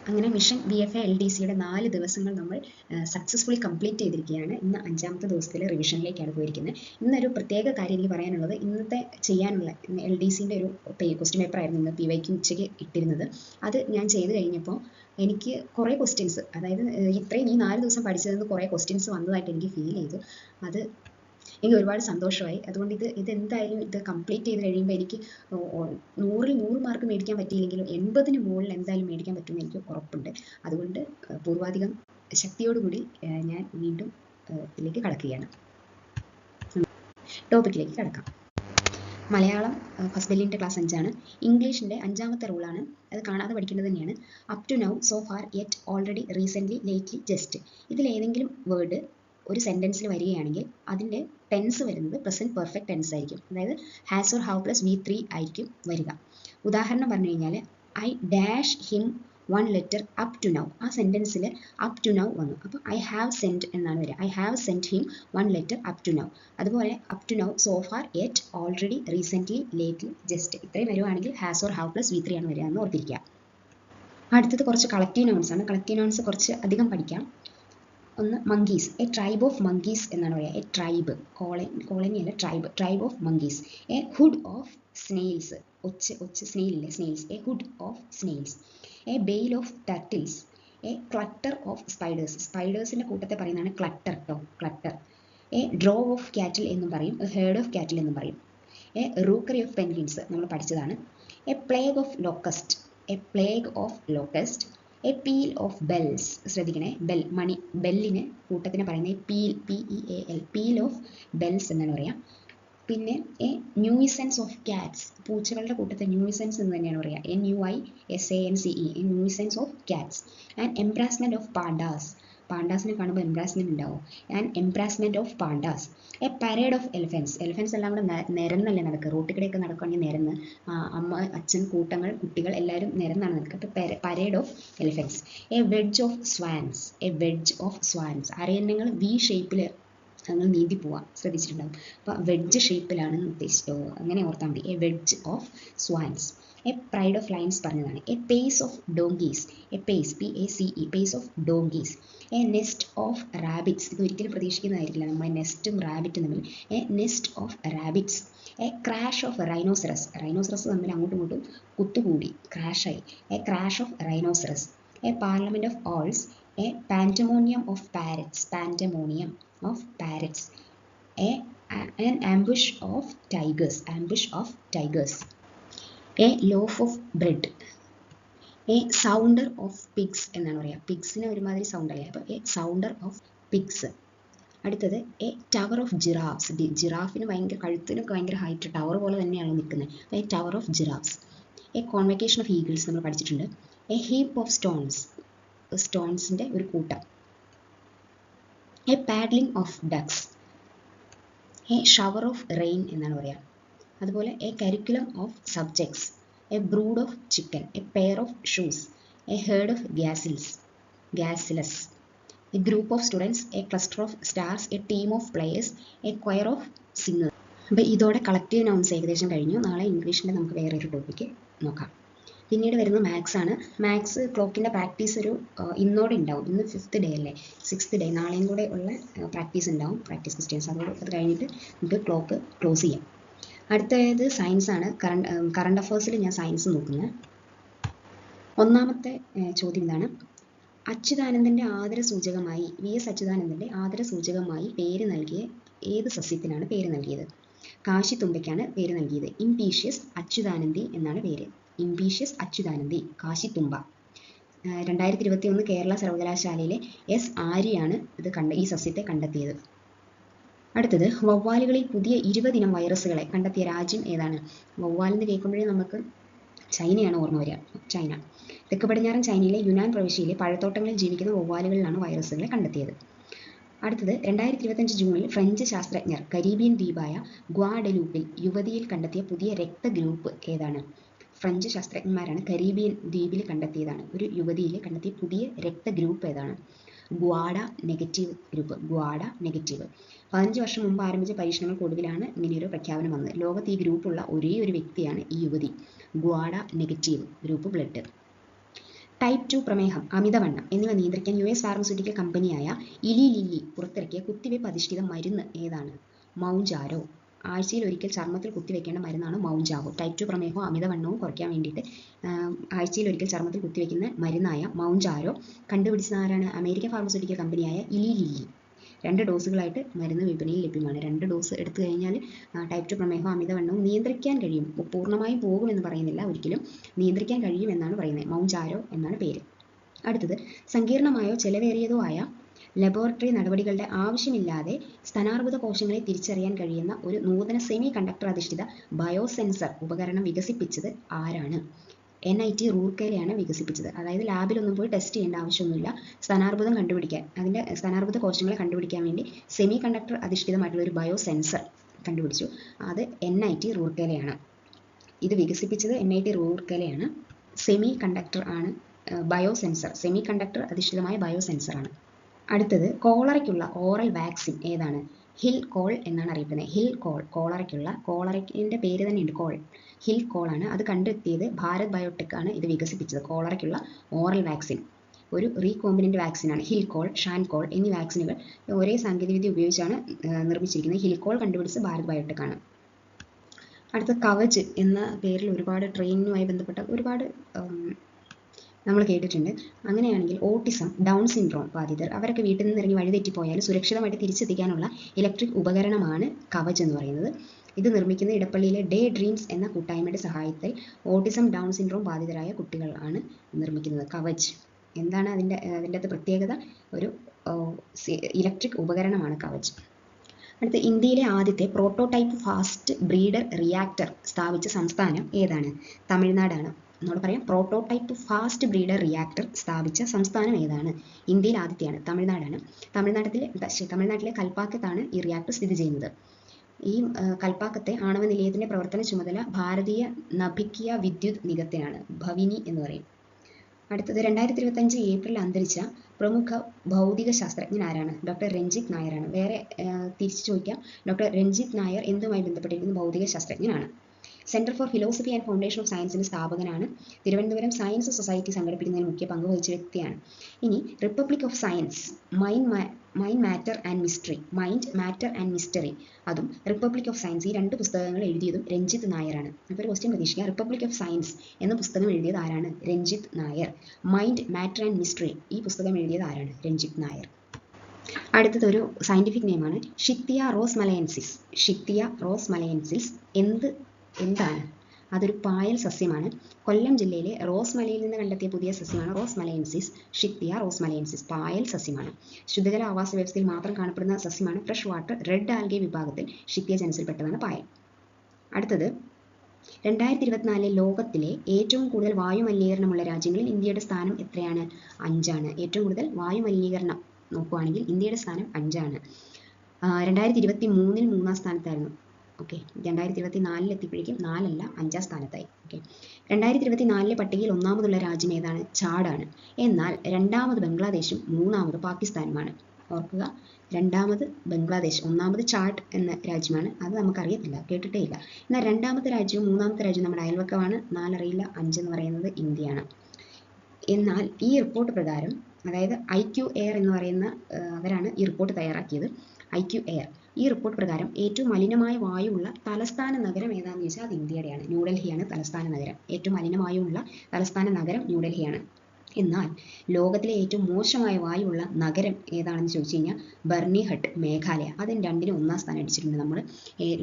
അങ്ങനെ mission VFA LDCയുടെ 4 ദിവസങ്ങൾ നമ്മൾ സക്സസ്ഫുള്ളി കംപ്ലീറ്റ് ചെയ്തിരിക്കുകയാണ്. ഇന്ന് 5ാമത്തെ ദിവസത്തിലെ റിവിഷനിലേക്കാണ് പോയിരിക്കുന്നത്. ഇന്നൊരു പ്രത്യേക കാര്യം എനിക്ക് പറയാനുള്ളത്, ഇന്നത്തെ ചെയ്യാനുള്ള LDCൻ്റെ ഒരു ക്വസ്റ്റ്യൻ പേപ്പർ ആയിരുന്നു ഇന്ന് PYQ ഉച്ചയ്ക്ക് ഇട്ടിരുന്നത്. അത് ഞാൻ ചെയ്ത് കഴിഞ്ഞപ്പോൾ എനിക്ക് കുറേ ക്വസ്റ്റ്യൻസ്, അതായത് ഇത്രയും ഈ 4 ദിവസം പഠിച്ചതിൽ നിന്ന് കുറേ ക്വസ്റ്റ്യൻസ് വന്നതായിട്ട് എനിക്ക് ഫീൽ ചെയ്തു. അത് എനിക്ക് ഒരുപാട് സന്തോഷമായി. അതുകൊണ്ട് ഇതെന്തായാലും ഇത് കംപ്ലീറ്റ് ചെയ്ത് കഴിയുമ്പോൾ എനിക്ക് 100ൽ 100 മാർക്ക് മേടിക്കാൻ പറ്റിയില്ലെങ്കിലും 80ന് മുകളിൽ എന്തായാലും മേടിക്കാൻ പറ്റുമെന്ന് എനിക്ക് ഉറപ്പുണ്ട്. അതുകൊണ്ട് പൂർവാധികം ശക്തിയോടുകൂടി ഞാൻ വീണ്ടും ഇതിലേക്ക് കടക്കുകയാണ്. ടോപ്പിക്കിലേക്ക് കടക്കാം. മലയാളം ഫസ്റ്റ് ബെല്ലിൻ്റെ ക്ലാസ് 5ആണ്. ഇംഗ്ലീഷിൻ്റെ 5ാമത്തെ റൂളാണ്. അത് കാണാതെ പഠിക്കേണ്ടത് തന്നെയാണ്. Up to now, so far, yet, already, recently, lately, just. ഇതിലേതെങ്കിലും വേർഡ് ഒരു സെൻറ്റൻസിൽ വരികയാണെങ്കിൽ അതിൻ്റെ ടെൻസ് വരുന്നത് പ്രസൻറ്റ് പെർഫെക്റ്റ് ടെൻസ് ആയിരിക്കും. അതായത് has or have plus V3 ആയിരിക്കും വരിക. ഉദാഹരണം പറഞ്ഞു കഴിഞ്ഞാൽ I dash him 1 letter up to now. ആ സെൻറ്റൻസിൽ അപ് ടു നൗ വന്നു. അപ്പോൾ ഐ ഹാവ് സെൻറ്റ് എന്നാണ് വരിക. I have sent him 1 letter up to now. അതുപോലെ up to now, so far, yet, already, recently, lately, just. ഇത്രയും വരുവാണെങ്കിൽ has or have plus V3 ആണ് വരിക എന്ന് ഓർത്തിരിക്കുക. അടുത്തത് കുറച്ച് കളക്റ്റീവ് നൗൺസ് ആണ്. കളക്റ്റീവ് നൗൺസ് കുറച്ച് അധികം പഠിക്കാം. ഒന്ന് monkeys. A tribe of monkeys എന്നാണ് പറയുക. എ ട്രൈബ്, കോളനി അല്ല, tribe of monkeys. A hood of snails. സ്നെയിലില്ലേ, snails. A hood of snails. A bale of turtles. A clutter of spiders. സ്പൈഡേഴ്സിൻ്റെ കൂട്ടത്തെ പറയുന്നതാണ് ക്ലട്ടർ കേട്ടോ, clutter. A drove of cattle എന്നും പറയും, ഹേർഡ് ഓഫ് ക്യാറ്റിൽ എന്നും പറയും. എ റൂക്കറി ഓഫ് പെൻഗ്വിൻസ് നമ്മൾ പഠിച്ചതാണ്. A plague of locust. A plague of locust. A peal of bells. ശ്രദ്ധിക്കണേ, ബെൽ, മണി, ബെല്ലിന് കൂട്ടത്തിന് പറയുന്നത് peal, PEAL, peal of bells എന്നാണ് പറയാം. പിന്നെ എ ന്യൂയിസൻസ് ഓഫ് ക്യാറ്റ്സ്. പൂച്ചകളുടെ കൂട്ടത്തെ ന്യൂയിസൻസ് എന്ന് തന്നെയാണ് പറയുക. NUISANCE, a nuisance of cats. And embarrassment of pandas. പാണ്ടാസിനെ കാണുമ്പോൾ എംബ്രാസ്മെൻറ്റ് ഉണ്ടാവും. And embarrassment of pandas. A parade of elephants. Elephants എല്ലാം കൂടെ നിരന്നല്ലേ നടക്കുക. റോട്ടിൽ കൂടെയൊക്കെ നടക്കുകയാണെങ്കിൽ നിരന്ന്, അമ്മ, അച്ഛൻ, കൂട്ടങ്ങൾ, കുട്ടികൾ എല്ലാവരും നിരന്നാണ് നടക്കുക. അപ്പോൾ parade of elephants. A wedge of swans. A wedge of swans. അരയന്നങ്ങൾ V ഷേപ്പിൽ നിങ്ങൾ നീന്തി പോവാം, ശ്രദ്ധിച്ചിട്ടുണ്ടാകും. അപ്പോൾ വെഡ്ജ് ഷേപ്പിലാണെന്ന് ഉദ്ദേശിച്ചത്, അങ്ങനെ ഓർത്താൽ മതി. A wedge of swans. A pride of lions പറഞ്ഞതാണ്. A pace of donkeys. A pace, PACE, pace of donkeys. A nest of rabbits. ഇത് ഒരിക്കലും പ്രതീക്ഷിക്കുന്നതായിരിക്കില്ല നമ്മൾ നെസ്റ്റും റാബിറ്റും തമ്മിൽ. A nest of rabbits. A crash of rhinoceros. Rhinoceros തമ്മിൽ അങ്ങോട്ടും ഇങ്ങോട്ടും കുത്തുകൂടി, ക്രാഷായി. A crash of rhinoceros. A parliament of owls. A pandemonium of parrots. Pandemonium of parrots. an ambush of tigers. ambush of tigers. a loaf of bread. a sounder of pigs എന്നാണ് പറയുക. പിഗ്സിന് ഒരുമാതിരി sound അല്ലേ, അപ്പോൾ a sounder of pigs. അടുത്തത് a tower of giraffes. ജിറാഫിന് ഭയങ്കര, കഴുത്തിനൊക്കെ ഭയങ്കര ഹൈറ്റ്, ടവർ പോലെ തന്നെയാണ് നിൽക്കുന്നത്. A tower of giraffes. A convocation of eagles നമ്മൾ പഠിച്ചിട്ടുണ്ട്. A heap of stones. സ്റ്റോൺസിൻ്റെ ഒരു കൂട്ടം. A paddling of ducks. A shower of rain എന്നാണ് പറയുക. അതുപോലെ a curriculum of subjects. A brood of chicken. A pair of shoes. A herd of gazelles. A group of students. A cluster of stars. A team of players. A choir of singers. അപ്പോൾ ഇതോടെ collective nouns ഏകദേശം കഴിഞ്ഞു. നാളെ ഇംഗ്ലീഷിൻ്റെ നമുക്ക് വേറൊരു topic നോക്കാം. പിന്നീട് വരുന്നത് മാത്സ് ആണ്. മാത്സ് ക്ലോക്കിൻ്റെ പ്രാക്ടീസ് ഒരു ഇന്നോടെ ഉണ്ടാവും. ഇന്ന് 5th ഡേ അല്ലേ, 6th ഡേ, നാളെയും കൂടെ ഉള്ള പ്രാക്ടീസ് ഉണ്ടാവും, പ്രാക്ടീസ് ക്വസ്റ്റ്യൻസ്. അത് കഴിഞ്ഞിട്ട് നമുക്ക് ക്ലോക്ക് ക്ലോസ് ചെയ്യാം. അടുത്തത് സയൻസ് ആണ്. കറണ്ട് അഫേഴ്സിൽ ഞാൻ സയൻസ് നോക്കുന്നത്. ഒന്നാമത്തെ ചോദ്യം ഇതാണ്. അച്യുതാനന്ദൻ്റെ ആദരസൂചകമായി, VS അച്യുതാനന്ദൻ്റെ ആദരസൂചകമായി പേര് നൽകിയ ഏത് സസ്യത്തിനാണ് പേര് നൽകിയത്? കാശിത്തുമ്പയ്ക്കാണ് പേര് നൽകിയത്. ഇംപീഷ്യസ് അച്യുതാനന്ദി എന്നാണ് പേര്. ഇംപീഷ്യസ് അച്യുതാനന്ദി, കാശിത്തുമ്പ. 2021 കേരള സർവകലാശാലയിലെ S. ആര്യയാണ് ഈ സസ്യത്തെ കണ്ടെത്തിയത്. അടുത്തത് വവ്വാലുകളിൽ പുതിയ 20 ഇനം വൈറസുകളെ കണ്ടെത്തിയ രാജ്യം ഏതാണ്? വവ്വാലെന്ന് കേൾക്കുമ്പോഴേ നമുക്ക് ചൈനയാണ് ഓർമ്മ വരിക. ചൈന. തെക്ക് പടിഞ്ഞാറൻ ചൈനയിലെ യുനാൻ പ്രവിശ്യയിലെ പഴത്തോട്ടങ്ങളിൽ ജീവിക്കുന്ന വവ്വാലുകളിലാണ് വൈറസുകളെ കണ്ടെത്തിയത്. അടുത്തത് 2025 ജൂണിൽ ഫ്രഞ്ച് ശാസ്ത്രജ്ഞർ കരീബിയൻ ദ്വീപായ ഗ്വാഡലൂപ്പിൽ യുവതിയിൽ കണ്ടെത്തിയ പുതിയ രക്തഗ്രൂപ്പ് ഏതാണ്? ഫ്രഞ്ച് ശാസ്ത്രജ്ഞന്മാരാണ് കരീബിയൻ ദ്വീപിൽ കണ്ടെത്തിയതാണ്. ഒരു യുവതിയിൽ കണ്ടെത്തിയ പുതിയ രക്തഗ്രൂപ്പ് ഏതാണ്? ഗ്വാഡ നെഗറ്റീവ് ഗ്രൂപ്പ്. ഗ്വാഡ നെഗറ്റീവ്. 15 വർഷം മുമ്പ് ആരംഭിച്ച പരീക്ഷണങ്ങൾക്കൊടുവിലാണ് ഇങ്ങനെയൊരു പ്രഖ്യാപനം വന്നത്. ലോകത്ത് ഈ ഗ്രൂപ്പുള്ള ഒരേ ഒരു വ്യക്തിയാണ് ഈ യുവതി. ഗ്വാഡ നെഗറ്റീവ് ഗ്രൂപ്പ് ബ്ലഡ്. ടൈപ്പ് 2 പ്രമേഹം, അമിതവണ്ണം എന്നിവ നിയന്ത്രിക്കാൻ US ഫാർമസ്യൂട്ടിക്കൽ കമ്പനിയായ ഇലി ലില്ലി പുറത്തിറക്കിയ കുത്തിവയ്പ് അധിഷ്ഠിത മരുന്ന് ഏതാണ്? മൗഞ്ചാരോ. ആഴ്ചയിൽ ഒരിക്കൽ ചർമ്മത്തിൽ കുത്തിവെക്കേണ്ട മരുന്നാണ് മൗഞ്ചാവോ. ടൈപ്പ് 2 പ്രമേഹവും അമിതവണ്ണവും കുറയ്ക്കാൻ വേണ്ടിയിട്ട് ആഴ്ചയിൽ ഒരിക്കൽ ചർമ്മത്തിൽ കുത്തിവെക്കുന്ന മരുന്നായ മൗഞ്ചാരോ കണ്ടുപിടിച്ചത് ആരാണ്? അമേരിക്കൻ ഫാർമസ്യൂട്ടിക്കൽ കമ്പനിയായ ഇലി ലില്ലി. 2 ഡോസുകളായിട്ട് മരുന്ന് വിപണിയിൽ ലഭ്യമാണ്. 2 ഡോസ് എടുത്തു കഴിഞ്ഞാൽ ടൈപ്പ് 2 പ്രമേഹവും അമിതവണ്ണവും നിയന്ത്രിക്കാൻ കഴിയും. പൂർണ്ണമായും പോകുമെന്ന് പറയുന്നില്ല, ഒരിക്കലും നിയന്ത്രിക്കാൻ കഴിയുമെന്നാണ് പറയുന്നത്. മൗഞ്ചാരോ എന്നാണ് പേര്. അടുത്തത്, സങ്കീർണമായോ ചെലവേറിയതോ ആയ ലബോറട്ടറി നടപടികളുടെ ആവശ്യമില്ലാതെ സ്തനാർബുദ കോശങ്ങളെ തിരിച്ചറിയാൻ കഴിയുന്ന ഒരു നൂതന സെമി കണ്ടക്ടർ അധിഷ്ഠിത ബയോസെൻസർ ഉപകരണം വികസിപ്പിച്ചത് ആരാണ്? NIT റൂർക്കേലയാണ് വികസിപ്പിച്ചത്. അതായത് ലാബിലൊന്നും പോയി ടെസ്റ്റ് ചെയ്യേണ്ട ആവശ്യമൊന്നുമില്ല. സ്തനാർബുദം കണ്ടുപിടിക്കാൻ, അതിൻ്റെ സ്തനാർബുദ കോശങ്ങളെ കണ്ടുപിടിക്കാൻ വേണ്ടി സെമി കണ്ടക്ടർ അധിഷ്ഠിതമായിട്ടുള്ള ഒരു ബയോസെൻസർ കണ്ടുപിടിച്ചു. അത് NIT റൂർക്കേലയാണ്. ഇത് വികസിപ്പിച്ചത് NIT റൂർക്കേലയാണ്. സെമി കണ്ടക്ടർ ആണ് ബയോസെൻസർ. സെമി കണ്ടക്ടർ അധിഷ്ഠിതമായ ബയോസെൻസറാണ്. അടുത്തത്, കോളറയ്ക്കുള്ള ഓറൽ വാക്സിൻ ഏതാണ്? ഹിൽ കോൾ എന്നാണ് അറിയപ്പെടുന്നത്. ഹിൽ കോൾ, കോളറയ്ക്കിൻ്റെ പേര് തന്നെയുണ്ട്, കോൾ. ഹിൽ കോൾ ആണ്. അത് കണ്ടെത്തിയത് ഭാരത് ബയോടെക് ആണ് ഇത് വികസിപ്പിച്ചത്. കോളറയ്ക്കുള്ള ഓറൽ വാക്സിൻ ഒരു റീകോമ്പിനൻ്റ് വാക്സിനാണ്. ഹിൽ കോൾ, ഷാൻകോൾ എന്നീ വാക്സിനുകൾ ഒരേ സാങ്കേതികവിദ്യ ഉപയോഗിച്ചാണ് നിർമ്മിച്ചിരിക്കുന്നത്. ഹിൽ കോൾ കണ്ടുപിടിച്ചത് ഭാരത് ബയോടെക് ആണ്. അടുത്ത, കവച് എന്ന പേരിൽ ഒരുപാട് ട്രെയിനുമായി ബന്ധപ്പെട്ട ഒരുപാട് നമ്മൾ കേട്ടിട്ടുണ്ട്. അങ്ങനെയാണെങ്കിൽ ഓട്ടിസം, ഡൗൺ സിൻഡ്രോം ബാധിതർ അവരൊക്കെ വീട്ടിൽ നിന്ന് ഇറങ്ങി വഴിതെറ്റിപ്പോയാൽ സുരക്ഷിതമായിട്ട് തിരിച്ചെത്തിക്കാനുള്ള ഇലക്ട്രിക് ഉപകരണമാണ് കവച് എന്ന് പറയുന്നത്. ഇത് നിർമ്മിക്കുന്ന ഇടപ്പള്ളിയിലെ ഡേ ഡ്രീംസ് എന്ന കൂട്ടായ്മയുടെ സഹായത്തിൽ ഓട്ടിസം, ഡൗൺ സിൻഡ്രോം ബാധിതരായ കുട്ടികളാണ് നിർമ്മിക്കുന്നത്. കവച് എന്താണ് അതിൻ്റെ പ്രത്യേകത? ഒരു ഇലക്ട്രിക് ഉപകരണമാണ് കവച്. അടുത്ത, ഇന്ത്യയിലെ ആദ്യത്തെ പ്രോട്ടോടൈപ്പ് ഫാസ്റ്റ് ബ്രീഡർ റിയാക്ടർ സ്ഥാപിച്ച സംസ്ഥാനം ഏതാണ്? തമിഴ്നാടാണ്. എന്നോട് പറയാം, പ്രോട്ടോടൈപ്പ് ഫാസ്റ്റ് ബ്രീഡർ റിയാക്ടർ സ്ഥാപിച്ച സംസ്ഥാനം ഏതാണ്? ഇന്ത്യയിൽ ആദ്യത്തെയാണ്, തമിഴ്നാടാണ്. തമിഴ്നാട്ടിലെ കൽപ്പാക്കത്താണ് ഈ റിയാക്ടർ സ്ഥിതി ചെയ്യുന്നത്. ഈ കൽപ്പാക്കത്തെ ആണവ നിലയത്തിന്റെ പ്രവർത്തന ചുമതല ഭാരതീയ നഭിക്കിയ വിദ്യുത് നിഗത്തിനാണ്, ഭവിനി എന്ന് പറയും. അടുത്തത്, 2025 ഏപ്രിൽ അന്തരിച്ച പ്രമുഖ ഭൗതിക ശാസ്ത്രജ്ഞൻ ആരാണ്? ഡോക്ടർ രഞ്ജിത്ത് നായരാണ്. വേറെ തിരിച്ചു ചോദിക്കാം, ഡോക്ടർ രഞ്ജിത്ത് നായർ എന്തുമായി ബന്ധപ്പെട്ടിരിക്കുന്ന ഭൗതിക ശാസ്ത്രജ്ഞനാണ്. Centre for philosophy and foundation of സയൻസിന്റെ സ്ഥാപകനാണ്. തിരുവനന്തപുരം സയൻസ് സൊസൈറ്റി സംഘടിപ്പിക്കുന്നതിന് മുഖ്യ പങ്ക് വഹിച്ച വ്യക്തിയാണ്. ഇനി, republic of science, mind matter and mystery, അതും റിപ്പബ്ലിക് ഓഫ് സയൻസ്, ഈ 2 പുസ്തകങ്ങൾ എഴുതിയതും രഞ്ജിത്ത് നായരാണ്. അപ്പോൾ ഒരു ക്വസ്റ്റ്യൻ പ്രതീക്ഷിക്കുക, റിപ്പബ്ലിക് ഓഫ് സയൻസ് എന്ന പുസ്തകം എഴുതിയത് ആരാണ്? Ranjith Nair. Mind matter and mystery, ഈ പുസ്തകം എഴുതിയത് ആരാണ്? രഞ്ജിത്ത് നായർ. അടുത്തത് ഒരു സയന്റിഫിക് നെയിമാണ്, ഷിത്തിയ റോസ് മലയൻസിസ്. ഷിത്തിയ റോസ് മലയൻസിസ് എന്താണ്? അതൊരു പായൽ സസ്യമാണ്. കൊല്ലം ജില്ലയിലെ റോസ് മലയിൽ നിന്ന് കണ്ടെത്തിയ പുതിയ സസ്യമാണ് റോസ് മലയൻസിസ്. ഷിത്തിയ റോസ് മലയൻസിസ് പായൽ സസ്യമാണ്. ശുദ്ധജല ആവാസ വ്യവസ്ഥയിൽ മാത്രം കാണപ്പെടുന്ന സസ്യമാണ്. ഫ്രഷ് വാട്ടർ റെഡ് ആൽഗെ വിഭാഗത്തിൽ ഷിത്തിയ ജനസിൽപ്പെട്ടതാണ് പായൽ. അടുത്തത്, 2024 ലോകത്തിലെ ഏറ്റവും കൂടുതൽ വായു മലിനീകരണമുള്ള രാജ്യങ്ങളിൽ ഇന്ത്യയുടെ സ്ഥാനം എത്രയാണ്? 5 ആണ്. ഏറ്റവും കൂടുതൽ വായു മലിനീകരണം നോക്കുകയാണെങ്കിൽ ഇന്ത്യയുടെ സ്ഥാനം 5 ആണ്. 2023 3-ാം സ്ഥാനത്തായിരുന്നു. ഓക്കെ, 2024 എത്തിയപ്പോഴേക്കും 4 അല്ല 5-ാം സ്ഥാനത്തായി. ഓക്കെ, 2024 പട്ടികയിൽ 1-മതുള്ള രാജ്യം ഏതാണ്? ചാടാണ്. എന്നാൽ 2-മത് ബംഗ്ലാദേശും 3-മത് പാകിസ്ഥാനുമാണ്. ഓർക്കുക, 2-മത് ബംഗ്ലാദേശ്, 1-മത് ചാഡ് എന്ന രാജ്യമാണ്. അത് നമുക്കറിയത്തില്ല, കേട്ടിട്ടേ ഇല്ല. എന്നാൽ 2-മത്തെ രാജ്യവും 3-മത്തെ രാജ്യവും നമ്മുടെ അയൽവക്കമാണ്. 4 അറിയില്ല, 5 എന്ന് പറയുന്നത് ഇന്ത്യയാണ്. എന്നാൽ ഈ റിപ്പോർട്ട് പ്രകാരം, അതായത് IQ എയർ എന്ന് പറയുന്ന അവരാണ് ഈ റിപ്പോർട്ട് തയ്യാറാക്കിയത്. IQ എയർ, ഈ റിപ്പോർട്ട് പ്രകാരം ഏറ്റവും മലിനമായ വായുവുള്ള തലസ്ഥാന നഗരം ഏതാണെന്ന് ചോദിച്ചാൽ അത് ഇന്ത്യയുടെയാണ്. ന്യൂഡൽഹിയാണ് തലസ്ഥാന നഗരം. ഏറ്റവും മലിനമായുള്ള തലസ്ഥാന നഗരം ന്യൂഡൽഹിയാണ്. എന്നാൽ ലോകത്തിലെ ഏറ്റവും മോശമായ വായുവുള്ള നഗരം ഏതാണെന്ന് ചോദിച്ചു കഴിഞ്ഞാൽ ബർണിഹട്ട്, മേഘാലയ. അതിന് 2-ന് 1-ാം സ്ഥാനം അടിച്ചിട്ടുണ്ട് നമ്മൾ.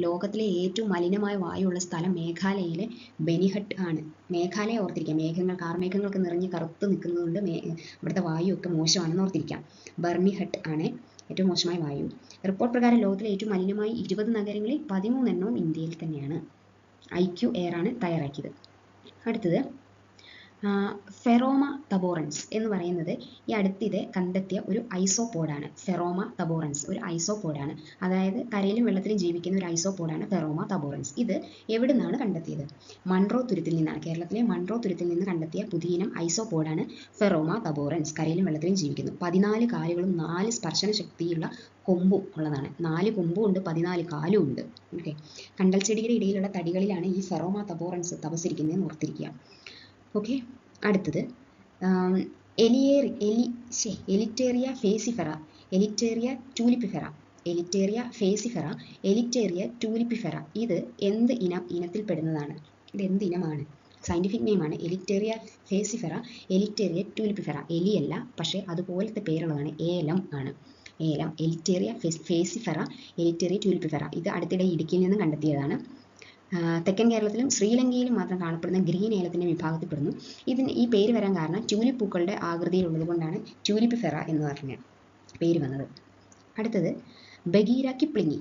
ലോകത്തിലെ ഏറ്റവും മലിനമായ വായുവുള്ള സ്ഥലം മേഘാലയയിലെ ബെനിഹട്ട് ആണ്. മേഘാലയ ഓർത്തിരിക്കാം, കാർമേഘങ്ങൾക്ക് നിറഞ്ഞ് കറുത്ത് നിൽക്കുന്നതുകൊണ്ട് അവിടുത്തെ വായു ഒക്കെ മോശമാണെന്ന് ഓർത്തിരിക്കാം. ബർണിഹട്ട് ആണ് ഏറ്റവും മോശമായ വായു. റിപ്പോർട്ട് പ്രകാരം ലോകത്തിലെ ഏറ്റവും മലിനമായ 20 നഗരങ്ങളിൽ 13 എണ്ണവും ഇന്ത്യയിൽ തന്നെയാണ്. IQ എയർ ആണ് തയ്യാറാക്കിയത്. അടുത്തത്, ഫെറോമ തബോറൻസ് എന്ന് പറയുന്നത് ഈ അടുത്തിടെ കണ്ടെത്തിയ ഒരു ഐസോപോഡാണ്. ഫെറോമ തബോറൻസ് ഒരു ഐസോപോഡാണ്. അതായത് കരയിലും വെള്ളത്തിലും ജീവിക്കുന്ന ഒരു ഐസോപോഡാണ് ഫെറോമ തബോറൻസ്. ഇത് എവിടെ നിന്നാണ് കണ്ടെത്തിയത്? മൺട്രോ തുരുത്തിൽ നിന്നാണ്. കേരളത്തിലെ മൺട്രോ തുരുത്തിൽ നിന്ന് കണ്ടെത്തിയ പുതിയിനം ഐസോപോഡാണ് ഫെറോമ തബോറൻസ്. കരയിലും വെള്ളത്തിലും ജീവിക്കുന്നു. 14 കാലുകളും 4 സ്പർശന ശക്തിയുള്ള കൊമ്പും ഉള്ളതാണ്. 4 കൊമ്പും ഉണ്ട്, 14 കാലും ഉണ്ട്. ഓക്കെ, കണ്ടൽ ചെടിയുടെ ഇടയിലുള്ള തടികളിലാണ് ഈ ഫെറോമ തബോറൻസ് തപസിരിക്കുന്നതെന്ന് ഓർത്തിരിക്കുക. ഓക്കെ, അടുത്തത്, എലിറ്റേറിയ ഫേസിഫെറ, എലിറ്റേറിയ ടൂലിപ്പിഫെറ, എലിറ്റേറിയ ഫേസിഫെറ, എലിറ്റേറിയ ടൂലിപ്പിഫെറ. ഇത് എന്ത് ഇനത്തിൽപ്പെടുന്നതാണ്? ഇത് എന്ത് ഇനമാണ്? സയന്റിഫിക് നെയിമാണ് എലിറ്റേറിയ ഫേസിഫെറ, എലിറ്റേറിയ ടൂലിപ്പിഫെറ. എലിയല്ല, പക്ഷേ അതുപോലത്തെ പേരുള്ളതാണ്. ഏലം ആണ്. ഏലം, എലിറ്റേറിയ ഫേസിഫെറ, എലിറ്റേറിയ ടൂലിപ്പിഫെറ. ഇത് അടുത്തിടെ ഇടുക്കിയിൽ നിന്നും കണ്ടെത്തിയതാണ്. തെക്കൻ കേരളത്തിലും ശ്രീലങ്കയിലും മാത്രം കാണപ്പെടുന്ന ഗ്രീൻ ഏലത്തിന്റെ വിഭാഗത്തിൽപ്പെടുന്നു. ഈ പേര് വരാൻ കാരണം ട്യൂലിപ്പ് പൂക്കളുടെ ആകൃതിയിലുള്ളത് കൊണ്ടാണ് ട്യൂലിപ്പിഫെറ എന്ന് പറഞ്ഞ പേര് വന്നത്. അടുത്തത് ബഗീര കിപ്ലിങ്ങി.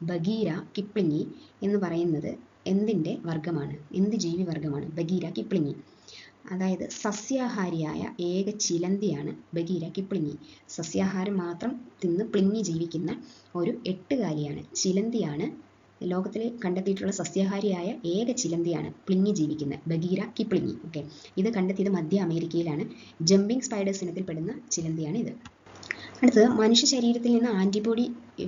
ബഗീര കിപ്ലിങ്ങി എന്ന് പറയുന്നത് എന്തിൻ്റെ വർഗ്ഗമാണ്? എന്ത് ജീവി വർഗ്ഗമാണ് ബഗീര കിപ്ലിങ്ങി? അതായത് സസ്യാഹാരിയായ ഏക ചിലന്തിയാണ് ബഗീര കിപ്ലിങ്ങി. സസ്യാഹാരം മാത്രം തിന്ന് പ്ലിങ്ങി ജീവിക്കുന്ന ഒരു എട്ടുകാലിയാണ്, ചിലന്തിയാണ്. ലോകത്തിൽ കണ്ടെത്തിയിട്ടുള്ള സസ്യാഹാരിയായ ഏക ചിലന്തിയാണ് പ്ലിങ്ങി ജീവിക്കുന്ന ബഗീര കിപ്ലിങ്ങി. ഓക്കെ, ഇത് കണ്ടെത്തിയത് മധ്യ അമേരിക്കയിലാണ്. ജമ്പിങ് സ്പൈഡേഴ്സ് ഇനത്തിൽപ്പെടുന്ന ചിലന്തിയാണ് ഇത്. അടുത്തത് മനുഷ്യ ശരീരത്തിൽ നിന്ന് ആൻറ്റിബോഡി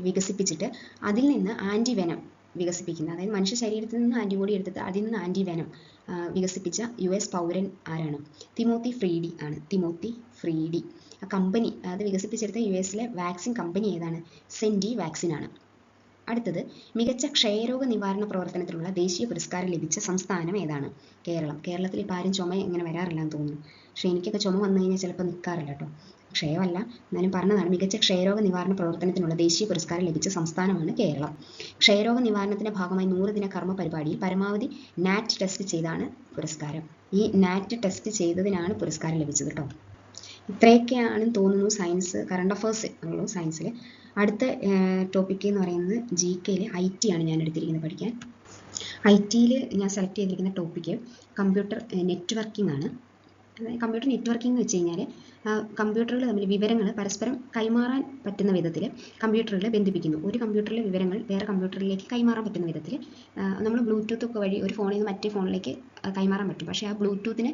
വികസിപ്പിച്ചിട്ട് അതിൽ നിന്ന് ആൻറ്റിവെനം വികസിപ്പിക്കുന്ന, അതായത് മനുഷ്യ ശരീരത്തിൽ നിന്ന് ആൻറ്റിബോഡി എടുത്തിട്ട് അതിൽ നിന്ന് ആൻറ്റിവെനം വികസിപ്പിച്ച US പൗരൻ ആരാണ്? തിമോത്തി ഫ്രീഡി ആണ്. തിമോത്തി ഫ്രീഡി. ആ കമ്പനി, അത് വികസിപ്പിച്ചെടുത്ത USലെ വാക്സിൻ കമ്പനി ഏതാണ്? സെൻറ്റി വാക്സിൻ ആണ്. അടുത്തത് മികച്ച ക്ഷയരോഗ നിവാരണ പ്രവർത്തനത്തിനുള്ള ദേശീയ പുരസ്കാരം ലഭിച്ച സംസ്ഥാനം ഏതാണ്? കേരളം. കേരളത്തിൽ ഇപ്പോൾ ആരും ചുമ ഇങ്ങനെ വരാറില്ലെന്ന് തോന്നുന്നു. പക്ഷേ എനിക്കൊക്കെ ചുമ വന്നു കഴിഞ്ഞാൽ ചിലപ്പോൾ നിൽക്കാറില്ല കേട്ടോ. ക്ഷയമല്ല, എന്നാലും പറഞ്ഞതാണ്. മികച്ച ക്ഷയരോഗ നിവാരണ പ്രവർത്തനത്തിനുള്ള ദേശീയ പുരസ്കാരം ലഭിച്ച സംസ്ഥാനമാണ് കേരളം. ക്ഷയരോഗ നിവാരണത്തിന്റെ ഭാഗമായി 100 ദിന കർമ്മ പരിപാടിയിൽ പരമാവധി നാറ്റ് ടെസ്റ്റ് ചെയ്താണ് പുരസ്കാരം. ഈ നാറ്റ് ടെസ്റ്റ് ചെയ്തതിനാണ് പുരസ്കാരം ലഭിച്ചത് കേട്ടോ. ഇത്രയൊക്കെയാണെന്ന് തോന്നുന്നു സയൻസ്, കറണ്ട് അഫേഴ്സ് ഉള്ളൂ സയൻസിൽ. അടുത്ത ടോപ്പിക്ക് എന്ന് പറയുന്നത് GKയിൽ IT ആണ് ഞാൻ എടുത്തിരിക്കുന്നത് പഠിക്കാൻ. IT-യിൽ ഞാൻ സെലക്ട് ചെയ്തിരിക്കുന്ന ടോപ്പിക്ക് കമ്പ്യൂട്ടർ നെറ്റ്വർക്കിംഗ് ആണ്. കമ്പ്യൂട്ടർ നെറ്റ്വർക്കിംഗ് എന്ന് വെച്ച് കഴിഞ്ഞാൽ കമ്പ്യൂട്ടറുകൾ തമ്മിൽ വിവരങ്ങൾ പരസ്പരം കൈമാറാൻ പറ്റുന്ന വിധത്തിൽ കമ്പ്യൂട്ടറുകളെ ബന്ധിപ്പിക്കുന്നു. ഒരു കമ്പ്യൂട്ടറിലെ വിവരങ്ങൾ വേറെ കമ്പ്യൂട്ടറിലേക്ക് കൈമാറാൻ പറ്റുന്ന വിധത്തിൽ നമ്മൾ ബ്ലൂടൂത്ത് ഒക്കെ വഴി ഒരു ഫോണിൽ നിന്ന് മറ്റേ ഫോണിലേക്ക് കൈമാറാൻ പറ്റും. പക്ഷേ ആ ബ്ലൂടൂത്തിന്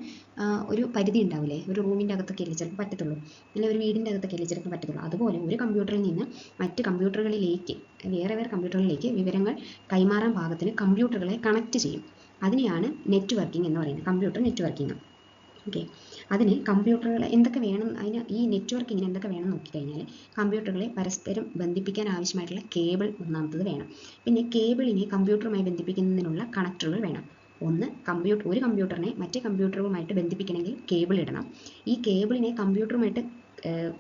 ഒരു പരിധി ഉണ്ടാവില്ലേ? ഒരു റൂമിൻ്റെ അകത്തൊക്കെ അല്ലേ ചിലപ്പോൾ പറ്റത്തുള്ളൂ, അല്ലെങ്കിൽ ഒരു വീടിൻ്റെ അകത്തൊക്കെ അല്ലേ ചിലപ്പോൾ പറ്റത്തുള്ളൂ. അതുപോലെ ഒരു കമ്പ്യൂട്ടറിൽ നിന്ന് മറ്റ് കമ്പ്യൂട്ടറുകളിലേക്ക്, വേറെ കമ്പ്യൂട്ടറുകളിലേക്ക് വിവരങ്ങൾ കൈമാറാൻ പാകത്തിന് കമ്പ്യൂട്ടറുകളെ കണക്ട് ചെയ്യും. അതിനെയാണ് നെറ്റ്വർക്കിംഗ് എന്ന് പറയുന്നത്, കമ്പ്യൂട്ടർ നെറ്റ്വർക്കിംഗ്. ഓക്കെ, അതിന് കമ്പ്യൂട്ടറുകൾ എന്തൊക്കെ വേണം, അതിന് ഈ നെറ്റ്വർക്കിങ്ങിന് എന്തൊക്കെ വേണം നോക്കിക്കഴിഞ്ഞാൽ കമ്പ്യൂട്ടറുകളെ പരസ്പരം ബന്ധിപ്പിക്കാൻ ആവശ്യമായിട്ടുള്ള കേബിൾ ഒന്നാമത്തത് വേണം. പിന്നെ കേബിളിനെ കമ്പ്യൂട്ടറുമായി ബന്ധിപ്പിക്കുന്നതിനുള്ള കണക്ടറുകൾ വേണം. ഒരു കമ്പ്യൂട്ടറിനെ മറ്റേ കമ്പ്യൂട്ടറുമായിട്ട് ബന്ധിപ്പിക്കണമെങ്കിൽ കേബിൾ ഇടണം. ഈ കേബിളിനെ കമ്പ്യൂട്ടറുമായിട്ട്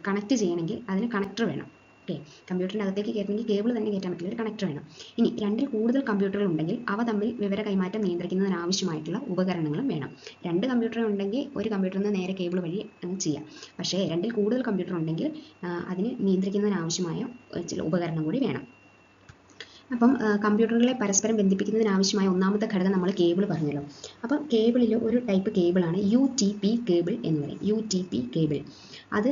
കണക്ട് ചെയ്യണമെങ്കിൽ അതിന് കണക്ടർ വേണം. ഓക്കെ, കമ്പ്യൂട്ടറിൻ്റെ അകത്തേക്ക് കയറ്റണമെങ്കിൽ കേബിൾ തന്നെ കയറ്റാൻ പറ്റില്ല, ഒരു കണക്ടർ വേണം. ഇനി 2-ൽ കൂടുതൽ കമ്പ്യൂട്ടറുകൾ ഉണ്ടെങ്കിൽ അവ തമ്മിൽ വിവര കൈമാറ്റം നിയന്ത്രിക്കുന്നതിന് ആവശ്യമായിട്ടുള്ള ഉപകരണങ്ങളും വേണം. 2 കമ്പ്യൂട്ടർ ഉണ്ടെങ്കിൽ ഒരു കമ്പ്യൂട്ടറിൽ നിന്ന് നേരെ കേബിൾ വഴി ചെയ്യാം. പക്ഷേ 2-ൽ കൂടുതൽ കമ്പ്യൂട്ടർ ഉണ്ടെങ്കിൽ അതിന് നിയന്ത്രിക്കുന്നതിന് ആവശ്യമായ ചില ഉപകരണം കൂടി വേണം. അപ്പം കമ്പ്യൂട്ടറുകളെ പരസ്പരം ബന്ധിപ്പിക്കുന്നതിന് ആവശ്യമായ ഒന്നാമത്തെ ഘടകം നമ്മൾ കേബിൾ പറഞ്ഞല്ലോ. അപ്പം കേബിളിൽ ഒരു ടൈപ്പ് കേബിളാണ് UTP കേബിൾ എന്ന് പറയും. UTP കേബിൾ അത്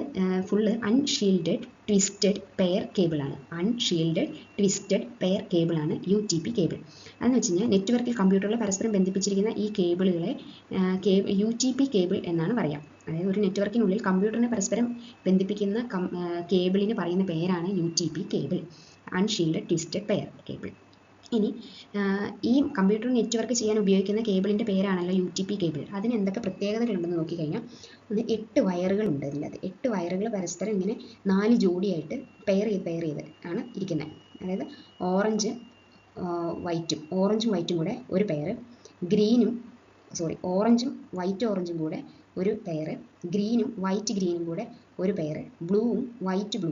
ഫുള്ള് അൺഷീൽഡഡ് ട്വിസ്റ്റഡ് പെയർ കേബിളാണ്. അൺഷീൽഡഡ് ട്വിസ്റ്റഡ് പെയർ കേബിളാണ് UTP കേബിൾ. അതെന്ന് വെച്ച് കഴിഞ്ഞാൽ നെറ്റ്വർക്കിൽ കമ്പ്യൂട്ടറുകളെ പരസ്പരം ബന്ധിപ്പിച്ചിരിക്കുന്ന ഈ കേബിളുകളെ UTP കേബിൾ എന്നാണ് പറയുക. അതായത് ഒരു നെറ്റ്വർക്കിനുള്ളിൽ കമ്പ്യൂട്ടറിനെ പരസ്പരം ബന്ധിപ്പിക്കുന്ന കേബിളിന് പറയുന്ന പേരാണ് UTP cable, unshielded twisted pair cable. ഇനി ഈ കമ്പ്യൂട്ടർ നെറ്റ്വർക്ക് ചെയ്യാൻ ഉപയോഗിക്കുന്ന കേബിളിൻ്റെ പേരാണല്ലോ UTP കേബിൾ. അതിന് എന്തൊക്കെ പ്രത്യേകതകളുണ്ടെന്ന് നോക്കിക്കഴിഞ്ഞാൽ, 8 വയറുകളുണ്ട് ഇതിനകത്ത്. 8 വയറുകൾ പരസ്പരം ഇങ്ങനെ 4 ജോഡിയായിട്ട് പെയർ ചെയ്ത് ആണ് ഇരിക്കുന്നത്. അതായത് ഓറഞ്ചും വൈറ്റും കൂടെ ഒരു പെയർ, ഓറഞ്ചും വൈറ്റും കൂടെ ഒരു പെയർ, ഗ്രീനും കൂടെ ഒരു പെയർ, ബ്ലൂവും വൈറ്റ്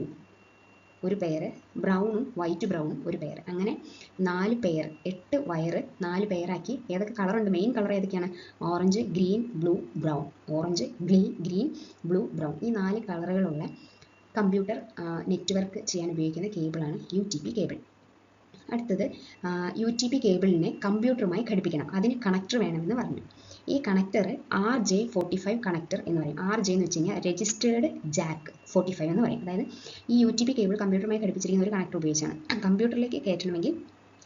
ഒരു പെയർ, ബ്രൗണും വൈറ്റ് ബ്രൗണും ഒരു പെയർ. അങ്ങനെ 4 പെയർ, 8 വയറ് 4 പെയറാക്കി. ഏതൊക്കെ കളറുണ്ട്? മെയിൻ കളർ ഏതൊക്കെയാണ്? Orange, green, blue, brown. Orange, green, blue, brown. ഈ 4 കളറുകളുള്ള കമ്പ്യൂട്ടർ നെറ്റ്വർക്ക് ചെയ്യാൻ ഉപയോഗിക്കുന്ന കേബിളാണ് UTP കേബിൾ. അടുത്തത് UTP കേബിളിനെ കമ്പ്യൂട്ടറുമായി ഘടിപ്പിക്കണം. അതിന് കണക്ടർ വേണമെന്ന് പറഞ്ഞു. ഈ കണക്ടർ RJ45 കണക്ടർ എന്ന് പറയും. RJ എന്ന് വെച്ച് കഴിഞ്ഞാൽ രജിസ്റ്റേർഡ് ജാക്ക് 45 എന്ന് പറയും. അതായത് ഈ UTP കേബിൾ കമ്പ്യൂട്ടറുമായി ഘടിപ്പിച്ചിരിക്കുന്ന ഒരു കണക്ടർ ഉപയോഗിച്ചാണ്. കമ്പ്യൂട്ടറിലേക്ക് കയറ്റണമെങ്കിൽ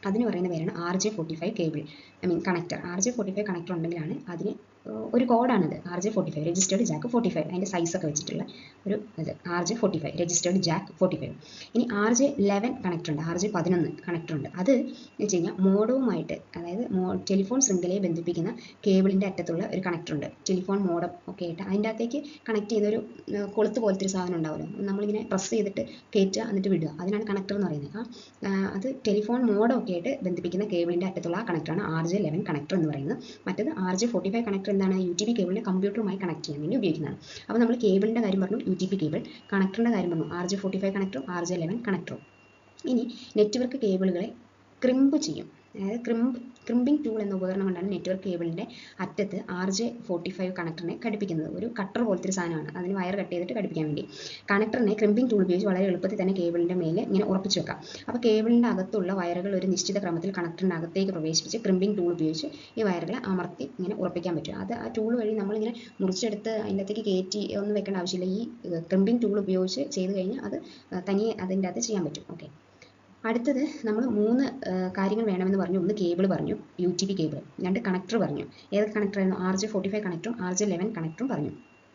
അതിന് പറയുന്ന പേരാണ് RJ45 cable, connector. RJ45 connector ഉണ്ടെങ്കിലാണ് അതിന് ഒരു കോഡാണിത് RJ45 രജിസ്റ്റേർഡ് ജാക്ക് 45 അതിൻ്റെ സൈസൊക്കെ വെച്ചിട്ടുള്ള ഒരു ഇത് RJ45 രജിസ്റ്റേർഡ് ജാക്ക് 45. ഇനി RJ11 കണക്ടർ ഉണ്ട്, RJ11 കണക്ടർ ഉണ്ട്. അത് എന്ന് വെച്ച് കഴിഞ്ഞാൽ മോഡവുമായിട്ട്, അതായത് ടെലിഫോൺ ശൃംഖലയെ ബന്ധിപ്പിക്കുന്ന കേബിളിൻ്റെ അറ്റത്തുള്ള ഒരു കണക്ടർ ഉണ്ട്. ടെലിഫോൺ മോഡം ഒക്കെ ആയിട്ട് അതിൻ്റെ അകത്തേക്ക് കണക്ട് ചെയ്യുന്ന ഒരു കൊളുത്ത് പോലത്തെ ഒരു സാധനം ഉണ്ടാവുമല്ലോ, നമ്മളിങ്ങനെ പ്രസ് ചെയ്തിട്ട് കയറ്റുക എന്നിട്ട് വിടുക, അതിനാണ് കണക്ടർ എന്ന് പറയുന്നത്. അത് ടെലിഫോൺ മോഡം ഒക്കെ ആയിട്ട് ബന്ധിപ്പിക്കുന്ന കേബിളിൻ്റെ അറ്റത്തുള്ള ആ കണക്ടറാണ് RJ11 കണക്ടർ എന്ന് പറയുന്നത്. മറ്റത് RJ45 കണക്ടർ എന്താണ്, UTP കേബിളിനെ കമ്പ്യൂട്ടറുമായി കണക്ട് ചെയ്യാൻ വേണ്ടി ഉപയോഗിക്കുന്നതാണ്. അപ്പോൾ നമ്മൾ കേബിളിൻ്റെ കാര്യം പറഞ്ഞു, UTP കേബിൾ, കണക്ടറിൻ്റെ കാര്യം പറഞ്ഞു, RJ45 കണക്ടറും RJ11 കണക്ടറും. ഇനി നെറ്റ്വർക്ക് കേബിളുകളെ ക്രിമ്പ് ചെയ്യും, അതായത് ക്രിമ്പിംഗ് ടൂൾ എന്ന ഉപകരണം കൊണ്ടാണ് നെറ്റ്വർക്ക് കേബിളിൻ്റെ അറ്റത്ത് RJ45 കണക്ടറിനെ ഘടിപ്പിക്കുന്നത്. ഒരു കട്ടർ പോലത്തെ ഒരു സാധനമാണ്, അതിന് വയർ കട്ട് ചെയ്തിട്ട് ഘടിപ്പിക്കാൻ വേണ്ടി. കണക്ടറിനെ ക്രിമ്പിംഗ് ടൂൾ ഉപയോഗിച്ച് വളരെ എളുപ്പത്തിൽ തന്നെ കേബിളിൻ്റെ മേലെ ഇങ്ങനെ ഉറപ്പിച്ച് വെക്കാം. അപ്പോൾ കേബിളിൻ്റെ അകത്തുള്ള വയറുകൾ ഒരു നിശ്ചിത ക്രമത്തിൽ കണക്ടറിൻ്റെ അകത്തേക്ക് പ്രവേശിപ്പിച്ച് ക്രിമ്പിംഗ് ടൂൾ ഉപയോഗിച്ച് ഈ വയറുകളെ അമർത്തി ഇങ്ങനെ ഉറപ്പിക്കാൻ പറ്റും. അത് ആ ടൂൾ വഴി നമ്മളിങ്ങനെ മുറിച്ചെടുത്ത് അതിൻ്റെ അകത്തേക്ക് കയറ്റി ഒന്നും വെക്കേണ്ട ആവശ്യമില്ല. ഈ ക്രിമ്പിംഗ് ടൂൾ ഉപയോഗിച്ച് ചെയ്ത് കഴിഞ്ഞാൽ അത് തനിയെ അതിൻ്റെ അകത്ത് ചെയ്യാൻ പറ്റും. ഓക്കെ, അടുത്തത് നമ്മൾ 3 കാര്യങ്ങൾ വേണമെന്ന് പറഞ്ഞു. ഒന്ന് കേബിൾ പറഞ്ഞു, UTP കേബിൾ, 2 കണക്ടർ പറഞ്ഞു. ഏതൊക്കെ കണക്ടറായിരുന്നു? RJ45 കണക്ടറും RJ11 കണക്ടറും പറഞ്ഞു.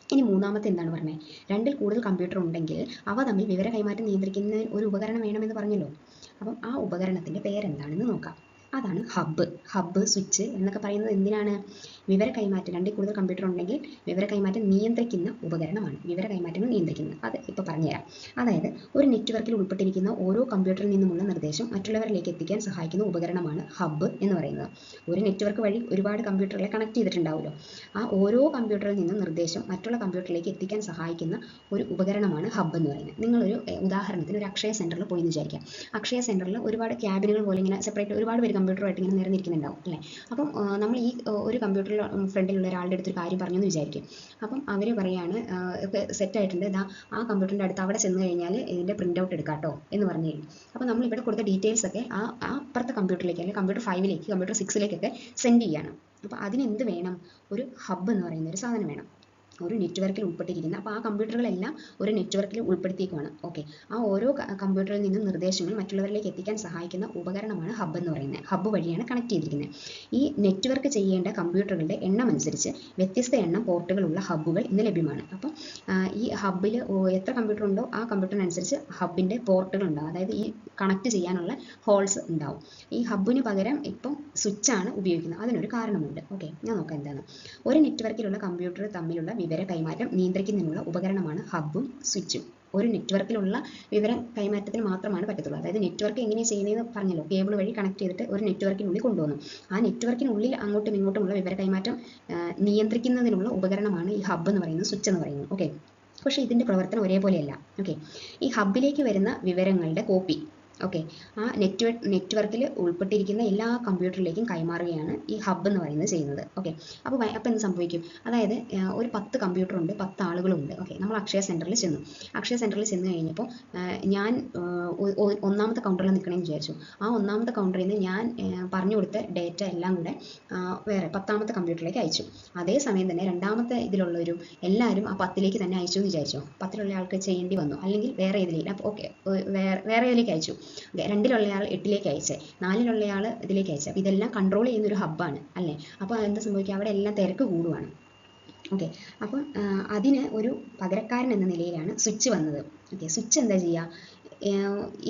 ഇനി മൂന്നാമത്തെ എന്താണ് പറഞ്ഞത്? 2ൽ കൂടുതൽ കമ്പ്യൂട്ടർ ഉണ്ടെങ്കിൽ അവ തമ്മിൽ വിവര കൈമാറ്റം നിയന്ത്രിക്കുന്ന ഒരു ഉപകരണം വേണമെന്ന് പറഞ്ഞല്ലോ. അപ്പം ആ ഉപകരണത്തിൻ്റെ പേരെന്താണെന്ന് നോക്കാം. അതാണ് ഹബ്ബ്, സ്വിച്ച് എന്നൊക്കെ പറയുന്നത് എന്തിനാണ്? വിവര കൈമാറ്റം, 2ൽ കൂടുതൽ കമ്പ്യൂട്ടർ ഉണ്ടെങ്കിൽ വിവര കൈമാറ്റം നിയന്ത്രിക്കുന്ന ഉപകരണമാണ്. വിവര കൈമാറ്റങ്ങൾ നിയന്ത്രിക്കുന്നത്, അത് ഇപ്പോൾ പറഞ്ഞുതരാം. അതായത് ഒരു നെറ്റ്വർക്കിൽ ഉൾപ്പെട്ടിരിക്കുന്ന ഓരോ കമ്പ്യൂട്ടറിൽ നിന്നുമുള്ള നിർദ്ദേശം മറ്റുള്ളവരിലേക്ക് എത്തിക്കാൻ സഹായിക്കുന്ന ഉപകരണമാണ് ഹബ്ബ് എന്ന് പറയുന്നത്. ഒരു നെറ്റ്വർക്ക് വഴി ഒരുപാട് കമ്പ്യൂട്ടറുകളെ കണക്ട് ചെയ്തിട്ടുണ്ടാവുമല്ലോ. ആ ഓരോ കമ്പ്യൂട്ടറിൽ നിന്നും നിർദ്ദേശം മറ്റുള്ള കമ്പ്യൂട്ടറിലേക്ക് എത്തിക്കാൻ സഹായിക്കുന്ന ഒരു ഉപകരണമാണ് ഹബ്ബ് എന്ന് പറയുന്നത്. നിങ്ങളൊരു ഉദാഹരണത്തിന് ഒരു അക്ഷയ സെൻറ്ററിൽ പോയി എന്ന് വിചാരിക്കാം. അക്ഷയ സെൻറ്ററിൽ ഒരുപാട് ക്യാബിനുകൾ പോലെ ഇങ്ങനെ സെപ്പറേറ്റ് ഒരുപാട് പേര് കമ്പ്യൂട്ടറുമായിട്ട് ഇങ്ങനെ നിരന്നിരിക്കുന്നുണ്ടാവും അല്ലേ. അപ്പം നമ്മൾ ഈ ഒരു കമ്പ്യൂട്ടറിൽ ഫ്രണ്ടിലുള്ള ഒരാളുടെ അടുത്തൊരു കാര്യം പറഞ്ഞു എന്ന് വിചാരിക്കും. അപ്പം അവർ പറയാണ് സെറ്റ് ആയിട്ടുണ്ട്, ഇതാ ആ കമ്പ്യൂട്ടറിൻ്റെ അടുത്ത് അവിടെ ചെന്ന് കഴിഞ്ഞാൽ ഇതിൻ്റെ പ്രിൻ്റ് ഔട്ട് എടുക്കാം കേട്ടോ എന്ന് പറഞ്ഞു കഴിഞ്ഞു. അപ്പോൾ നമ്മൾ ഇവിടെ കൊടുത്ത ഡീറ്റെയിൽസ് ഒക്കെ ആ അപ്പുറത്തെ കമ്പ്യൂട്ടറിലേക്ക്, അല്ലെങ്കിൽ കമ്പ്യൂട്ടർ 5ലേക്ക്, കമ്പ്യൂട്ടർ 6ലേക്കൊക്കെ സെൻഡ് ചെയ്യണം. അപ്പോൾ അതിനെന്ത് വേണം? ഒരു ഹബ്ബ് എന്ന് പറയുന്ന ഒരു സാധനം വേണം. ഒരു നെറ്റ്വർക്കിൽ ഉൾപ്പെട്ടിരിക്കുന്ന, അപ്പോൾ ആ കമ്പ്യൂട്ടറുകളെല്ലാം ഒരു നെറ്റ്വർക്കിൽ ഉൾപ്പെടുത്തിയേക്കുവാണ്. ഓക്കെ, ആ ഓരോ കമ്പ്യൂട്ടറിൽ നിന്നും നിർദ്ദേശങ്ങൾ മറ്റുള്ളവരിലേക്ക് എത്തിക്കാൻ സഹായിക്കുന്ന ഉപകരണമാണ് ഹബ്ബ് എന്ന് പറയുന്നത്. ഹബ്ബ് വഴിയാണ് കണക്ട് ചെയ്തിരിക്കുന്നത്. ഈ നെറ്റ്വർക്ക് ചെയ്യേണ്ട കമ്പ്യൂട്ടറുകളുടെ എണ്ണം അനുസരിച്ച് വ്യത്യസ്ത എണ്ണം പോർട്ടുകളുള്ള ഹബ്ബുകൾ ഇന്ന് ലഭ്യമാണ്. അപ്പം ഈ ഹബ്ബിൽ എത്ര കമ്പ്യൂട്ടർ ഉണ്ടോ ആ കമ്പ്യൂട്ടറിനനുസരിച്ച് ഹബ്ബിൻ്റെ പോർട്ടുകൾ ഉണ്ടാവും, അതായത് ഈ കണക്ട് ചെയ്യാനുള്ള ഹോൾസ് ഉണ്ടാവും. ഈ ഹബ്ബിന് പകരം ഇപ്പം സ്വിച്ചാണ് ഉപയോഗിക്കുന്നത്. അതിനൊരു കാരണമുണ്ട്. ഓക്കെ, ഞാൻ നോക്കാം എന്താണ്. ഒരു നെറ്റ്വർക്കിലുള്ള കമ്പ്യൂട്ടർ തമ്മിലുള്ള വിവര കൈമാറ്റം നിയന്ത്രിക്കുന്നതിനുള്ള ഉപകരണമാണ് ഹബ്ബും സ്വിച്ചും. ഒരു നെറ്റ്വർക്കിലുള്ള വിവര കൈമാറ്റത്തിന് മാത്രമാണ് പറ്റത്തുള്ളൂ. അതായത് നെറ്റ്വർക്ക് എങ്ങനെയാണ് ചെയ്യുന്നതെന്ന് പറഞ്ഞല്ലോ, കേബിൾ വഴി കണക്ട് ചെയ്തിട്ട് ഒരു നെറ്റ്വർക്കിനുള്ളിൽ കൊണ്ടുവന്നു. ആ നെറ്റ്വർക്കിനുള്ളിൽ അങ്ങോട്ടും ഇങ്ങോട്ടുമുള്ള വിവര കൈമാറ്റം നിയന്ത്രിക്കുന്നതിനുള്ള ഉപകരണമാണ് ഈ ഹബ്ബ് എന്ന് പറയുന്നത്, സ്വിച്ച് എന്ന് പറയുന്നത്. ഓക്കെ, പക്ഷേ ഇതിൻ്റെ പ്രവർത്തനം ഒരേപോലെയല്ല. ഓക്കെ, ഈ ഹബ്ബിലേക്ക് വരുന്ന വിവരങ്ങളുടെ കോപ്പി ഓക്കെ ആ നെറ്റ്വർക്കിൽ ഉൾപ്പെട്ടിരിക്കുന്ന എല്ലാ കമ്പ്യൂട്ടറിലേക്കും കൈമാറുകയാണ് ഈ ഹബ്ബ് എന്ന് പറയുന്നത് ചെയ്യുന്നത്. ഓക്കെ, അപ്പോൾ എന്ത് സംഭവിക്കും? അതായത് ഒരു 10 കമ്പ്യൂട്ടർ ഉണ്ട്, 10 ആളുകളുണ്ട്. ഓക്കെ, നമ്മൾ അക്ഷയ സെൻറ്ററിൽ ചെന്നു. അക്ഷയ സെൻറ്ററിൽ ചെന്ന് കഴിഞ്ഞപ്പോൾ ഞാൻ ഒന്നാമത്തെ കൗണ്ടറിൽ നിൽക്കണമെന്ന് വിചാരിച്ചു. ആ ഒന്നാമത്തെ കൗണ്ടറിൽ നിന്ന് ഞാൻ പറഞ്ഞു കൊടുത്ത ഡേറ്റ എല്ലാം കൂടെ വേറെ 10ാമത്തെ കമ്പ്യൂട്ടറിലേക്ക് അയച്ചു. അതേസമയം തന്നെ രണ്ടാമത്തെ ഇതിലുള്ളവരും എല്ലാവരും ആ 10ലേക്ക് തന്നെ അയച്ചു എന്ന് വിചാരിച്ചു. 10ലുള്ള ആൾക്ക് ചെയ്യേണ്ടി വന്നു, അല്ലെങ്കിൽ വേറെ ഇതിലേക്ക്. അപ്പോൾ ഓക്കെ, വേറെ ഇതിലേക്ക് അയച്ചു. 2ലുള്ളയാൾ 8ലേക്ക് അയച്ചേ, 4ലുള്ളയാൾ ഇതിലേക്ക് അയച്ചേ. അപ്പോൾ ഇതെല്ലാം കൺട്രോൾ ചെയ്യുന്ന ഒരു ഹബ്ബാണ് അല്ലേ. അപ്പോൾ എന്താ സംഭവിക്കുക? അവിടെ എല്ലാം തിരക്ക് കൂടുവാണ്. ഓക്കെ, അപ്പം അതിന് ഒരു പകരക്കാരൻ എന്ന നിലയിലാണ് സ്വിച്ച് വന്നത്. ഓക്കെ, സ്വിച്ച് എന്താ ചെയ്യുക?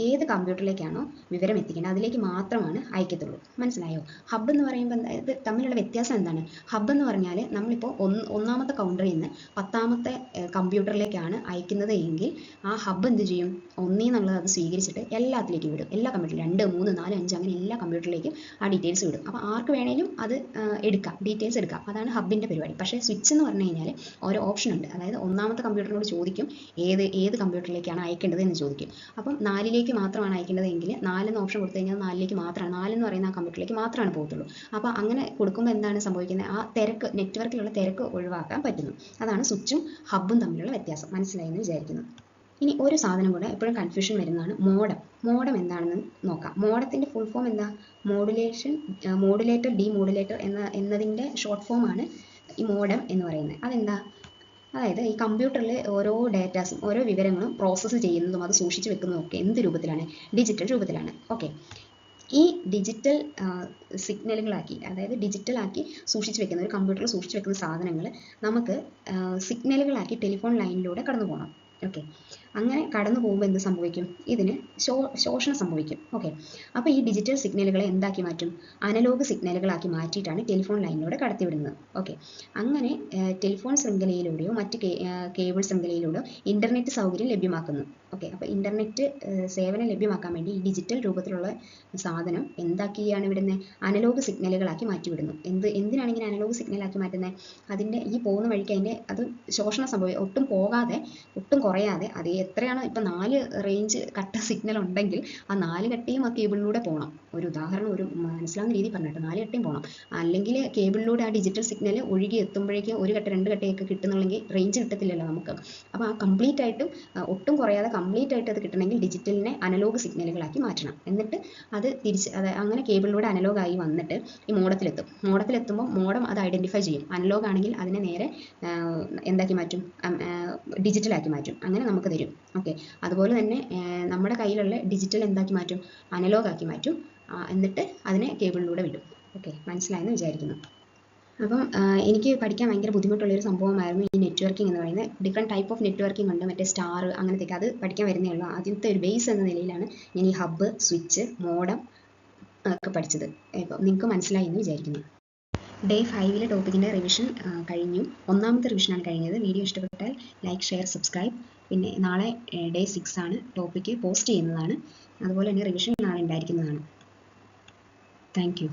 ഏത് കമ്പ്യൂട്ടറിലേക്കാണോ വിവരം എത്തിക്കേണ്ടത് അതിലേക്ക് മാത്രമാണ് അയക്കത്തുള്ളൂ. മനസ്സിലായോ? ഹബ്ബ് എന്ന് പറയുമ്പോൾ ഇത് തമ്മിലുള്ള വ്യത്യാസം എന്താണ്? ഹബ്ബ് എന്ന് പറഞ്ഞാൽ നമ്മളിപ്പോൾ ഒന്നാമത്തെ കൗണ്ടറിൽ നിന്ന് 10ാമത്തെ കമ്പ്യൂട്ടറിലേക്കാണ് അയക്കുന്നത് എങ്കിൽ ആ ഹബ്ബ് എന്ത് ചെയ്യും? ഒന്നീന്നുള്ളത് അത് സ്വീകരിച്ചിട്ട് എല്ലാത്തിലേക്കും വിടും. എല്ലാ കമ്പ്യൂട്ടറിലും 2, 3, 4, 5 അങ്ങനെ എല്ലാ കമ്പ്യൂട്ടറിലേക്കും ആ ഡീറ്റെയിൽസ് വിടും. അപ്പോൾ ആർക്ക് വേണേലും അത് എടുക്കാം, ഡീറ്റെയിൽസ് എടുക്കാം. അതാണ് ഹബ്ബിൻ്റെ പരിപാടി. പക്ഷേ സ്വിച്ച് എന്ന് പറഞ്ഞു കഴിഞ്ഞാൽ ഓരോ ഓപ്ഷൻ ഉണ്ട്. അതായത് ഒന്നാമത്തെ കമ്പ്യൂട്ടറിനോട് ചോദിക്കും ഏത് കമ്പ്യൂട്ടറിലേക്കാണ് അയക്കേണ്ടത് എന്ന് ചോദിക്കും. അപ്പം 4ലേക്ക് മാത്രമാണ് അയക്കേണ്ടത് എങ്കിൽ 4 എന്ന് ഓപ്ഷൻ കൊടുത്തു കഴിഞ്ഞാൽ 4ലേക്ക് മാത്രമാണ്, 4 എന്ന് പറയുന്ന ആ കമ്പ്യൂട്ടറിലേക്ക് മാത്രമാണ് പോകത്തുള്ളൂ. അപ്പോൾ അങ്ങനെ കൊടുക്കുമ്പോൾ എന്താണ് സംഭവിക്കുന്നത്? ആ തിരക്ക്, നെറ്റ്വർക്കിലുള്ള തിരക്ക് ഒഴിവാക്കാൻ പറ്റുന്നു. അതാണ് സ്വിച്ചും ഹബ്ബും തമ്മിലുള്ള വ്യത്യാസം. മനസ്സിലായെന്ന് വിചാരിക്കുന്നു. ഇനി ഒരു സാധനം കൂടെ എപ്പോഴും കൺഫ്യൂഷൻ വരുന്നതാണ് മോഡം എന്താണെന്ന് നോക്കാം. മോഡത്തിൻ്റെ ഫുൾ ഫോം എന്താ? മോഡുലേറ്റർ ഡീമോഡുലേറ്റർ എന്നതിൻ്റെ ഷോർട്ട് ഫോമാണ് ഈ മോഡം എന്ന് പറയുന്നത്. അതെന്താ? അതായത് ഈ കമ്പ്യൂട്ടറിൽ ഓരോ ഡേറ്റാസും ഓരോ വിവരങ്ങളും പ്രോസസ്സ് ചെയ്യുന്നതും അത് സൂക്ഷിച്ച് വെക്കുന്നതും ഒക്കെ എന്ത് രൂപത്തിലാണ്? ഡിജിറ്റൽ രൂപത്തിലാണ്. ഓക്കെ, ഈ ഡിജിറ്റൽ സിഗ്നലുകളാക്കി, അതായത് ഡിജിറ്റലാക്കി സൂക്ഷിച്ച് വെക്കുന്ന, ഒരു കമ്പ്യൂട്ടറിൽ സൂക്ഷിച്ച് വെക്കുന്ന സാധനങ്ങൾ നമുക്ക് സിഗ്നലുകളാക്കി ടെലിഫോൺ ലൈനിലൂടെ കടന്നു പോകണം. ഓക്കെ, അങ്ങനെ കടന്നു പോകുമ്പോൾ എന്ത് സംഭവിക്കും? ഇതിന് ശോഷണം സംഭവിക്കും. ഓക്കെ, അപ്പോൾ ഈ ഡിജിറ്റൽ സിഗ്നലുകളെ എന്താക്കി മാറ്റും? അനലോഗ് സിഗ്നലുകളാക്കി മാറ്റിയിട്ടാണ് ടെലിഫോൺ ലൈനിലൂടെ കടത്തിവിടുന്നത്. ഓക്കെ, അങ്ങനെ ടെലിഫോൺ ശൃംഖലയിലൂടെയോ മറ്റ് കേബിൾ ശൃംഖലയിലൂടെയോ ഇൻ്റർനെറ്റ് സൗകര്യം ലഭ്യമാക്കുന്നു. ഓക്കെ, അപ്പോൾ ഇൻ്റർനെറ്റ് സേവനം ലഭ്യമാക്കാൻ വേണ്ടി ഈ ഡിജിറ്റൽ രൂപത്തിലുള്ള സാധനം എന്താക്കിയാണ് വിടുന്നത്? അനലോഗ് സിഗ്നലുകളാക്കി മാറ്റിവിടുന്നു. എന്തിനാണ് ഇങ്ങനെ അനലോഗ് സിഗ്നലാക്കി മാറ്റുന്നത്? അതിൻ്റെ ഈ പോകുന്ന വഴിക്ക് അത് ശോഷണം സംഭവിക്കും. ഒട്ടും പോകാതെ, ഒട്ടും കുറയാതെ, അത് എത്രയാണ് ഇപ്പം 4 റേഞ്ച് കട്ട സിഗ്നൽ ഉണ്ടെങ്കിൽ ആ 4 കട്ടയും ആ കേബിളിലൂടെ പോകണം. ഒരു ഉദാഹരണം, ഒരു മനസ്സിലാവുന്ന രീതി പറഞ്ഞിട്ട് 4 കട്ടയും പോകണം. അല്ലെങ്കിൽ കേബിളിലൂടെ ആ ഡിജിറ്റൽ സിഗ്നൽ ഒഴുകി എത്തുമ്പോഴേക്കും 1 കട്ട 2 കട്ടയൊക്കെ കിട്ടുന്നുണ്ടെങ്കിൽ റേഞ്ച് കിട്ടത്തില്ലല്ലോ നമുക്ക്. അപ്പോൾ ആ കംപ്ലീറ്റ് ആയിട്ടും ഒട്ടും കുറയാതെ കംപ്ലീറ്റ് ആയിട്ട് അത് കിട്ടണമെങ്കിൽ ഡിജിറ്റലിനെ അനലോഗ് സിഗ്നലുകളാക്കി മാറ്റണം. എന്നിട്ട് അത് അങ്ങനെ കേബിളിലൂടെ അനലോഗായി വന്നിട്ട് ഈ മോഡത്തിലെത്തുമ്പോൾ മോഡം അത് ഐഡൻറ്റിഫൈ ചെയ്യും. അനലോഗ് ആണെങ്കിൽ അതിനെ നേരെ എന്താക്കി മാറ്റും? ഡിജിറ്റലാക്കി മാറ്റും. അങ്ങനെ നമുക്ക് തരും. ഓക്കെ, അതുപോലെ തന്നെ നമ്മുടെ കയ്യിലുള്ള ഡിജിറ്റൽ എന്താക്കി മാറ്റും? അനലോഗ് ആക്കി മാറ്റും. എന്നിട്ട് അതിനെ കേബിളിലൂടെ വിടും. ഓക്കെ, മനസ്സിലായെന്ന് വിചാരിക്കുന്നു. അപ്പം എനിക്ക് പഠിക്കാൻ ഭയങ്കര ബുദ്ധിമുട്ടുള്ളൊരു സംഭവമായിരുന്നു ഈ നെറ്റ്വർക്കിംഗ് എന്ന് പറയുന്നത്. ഡിഫറെൻറ്റ് ടൈപ്പ് ഓഫ് നെറ്റ്വർക്കിംഗ് ഉണ്ട്, മറ്റേ സ്റ്റാർ അങ്ങനത്തെയൊക്കെ. അത് പഠിക്കാൻ വരുന്നേ ഉള്ളൂ. ആദ്യത്തെ ഒരു ബേസ് എന്ന നിലയിലാണ് ഞാൻ ഈ ഹബ്ബ്, സ്വിച്ച്, മോഡം ഒക്കെ പഠിച്ചത്. ഇപ്പം നിങ്ങൾക്ക് മനസ്സിലായി എന്ന് വിചാരിക്കുന്നു. ഡേ 5 ടോപ്പിക്കിൻ്റെ റിവിഷൻ കഴിഞ്ഞു. 1ാമത്തെ റിവിഷനാണ് കഴിഞ്ഞത്. വീഡിയോ ഇഷ്ടപ്പെട്ടാൽ ലൈക്ക്, ഷെയർ, സബ്സ്ക്രൈബ്. പിന്നെ നാളെ ഡേ 6 ആണ്. ടോപ്പിക്ക് പോസ്റ്റ് ചെയ്യുന്നതാണ്. അതുപോലെ തന്നെ റിവിഷൻ നാളെ ഉണ്ടായിരിക്കുന്നതാണ്. Thank you.